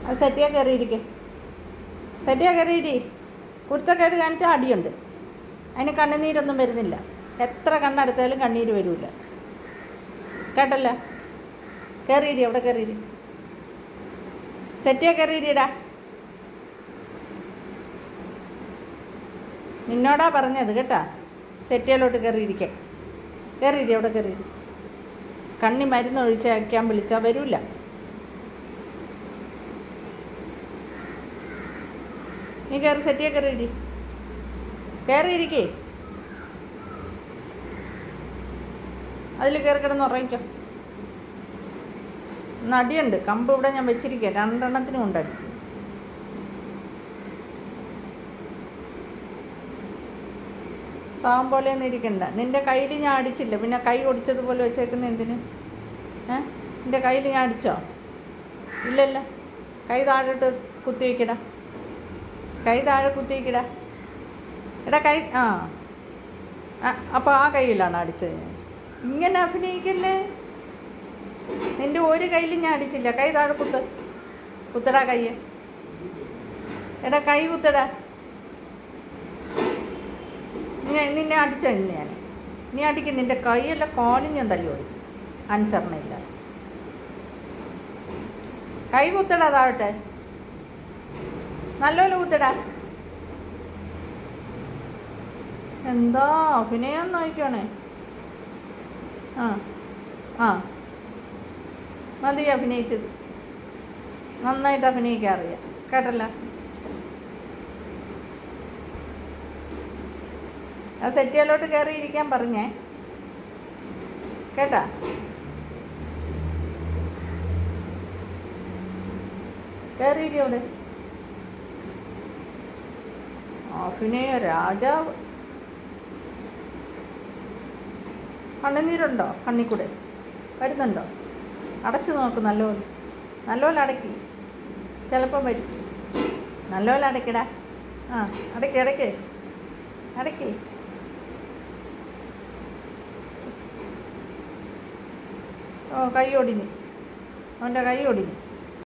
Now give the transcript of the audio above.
അത് സെറ്റിയാ കയറിയിരിക്കും. സെറ്റിയാ കയറിയിരി. കുരുത്തക്കേട് കാണിച്ചാൽ അടിയുണ്ട്. അതിന് കണ്ണുനീരൊന്നും വരുന്നില്ല. എത്ര കണ്ണെടുത്താലും കണ്ണീര് വരില്ല. കേട്ടല്ല? കയറിയിരി, അവിടെ കയറിയിരി. സെറ്റിയാ കയറിയിരിടാ. നിന്നോടാ പറഞ്ഞത് കേട്ടാ, സെറ്റിയിലോട്ട് കയറിയിരിക്കാൻ. കയറിയിരി, അവിടെ കയറിയിരി. കണ്ണി മരുന്ന് ഒഴിച്ച് അയക്കാൻ വിളിച്ചാൽ വരില്ല. നീ കയറി, സെറ്റിയെ കയറിയിരി. കയറിയിരിക്കേ. അതിൽ കയറി കിടന്ന് ഉറങ്ങിക്കോ. നടിയുണ്ട്. കമ്പ് ഇവിടെ ഞാൻ വെച്ചിരിക്കുക. 2 എണ്ണത്തിനും ഉണ്ടടി. പാവം പോലെയൊന്നും ഇരിക്കണ്ട. നിൻ്റെ കയ്യിൽ ഞാൻ അടിച്ചില്ല, പിന്നെ കൈ ഒടിച്ചതുപോലെ വെച്ചേക്കുന്ന എന്തിന്? നിൻ്റെ കയ്യിൽ ഞാൻ അടിച്ചോ? ഇല്ലല്ലോ. കൈ താഴോട്ട് കുത്തി വയ്ക്കടാ. കൈ താഴെ കുത്തി വയ്ക്കടാ. എടാ കൈ അപ്പോൾ ആ കയ്യിലാണ് അടിച്ചത്. ഇങ്ങനെ അഭിനയിക്കല്ലേ. നിൻ്റെ ഒരു കയ്യിലും ഞാൻ അടിച്ചില്ല. കൈ താഴെ കുത്തടാ കൈ. എടാ കൈ കുത്തടാ. നിന്നെ അടിച്ച ഞാൻ. നീ അടിക്കും. നിൻ്റെ കൈയല്ല കാലും ഞാൻ തല്ലി ഓടിക്കും. അനുസരണയില്ല. കൈ കുത്തടാ താഴട്ടെ. നല്ലപോലെ കുത്തടാ. എന്താ അഭിനയം നോക്കണേ. മതി അഭിനയിച്ചത്. നന്നായിട്ട് അഭിനയിക്കാൻ അറിയാം. കേട്ടല്ല? ആ സെറ്റിയിലോട്ട് കയറിയിരിക്കാൻ പറഞ്ഞേ. കേട്ടാ? കയറിയിരി അവിടെ. അഭിനയ രാജാവ്. കണ്ണുനീരുണ്ടോ? കണ്ണിക്കൂടെ വരുന്നുണ്ടോ? അടച്ചു നോക്ക് നല്ലപോലെ. നല്ലപോലെ അടയ്ക്ക്. ചിലപ്പം വരും. നല്ലപോലെ അടയ്ക്കടാ. അടയ്ക്ക് അടയ്ക്ക് അടയ്ക്ക്. കൈ ഒടിഞ്ഞു. അവൻ്റെ കൈ ഒടിഞ്ഞു.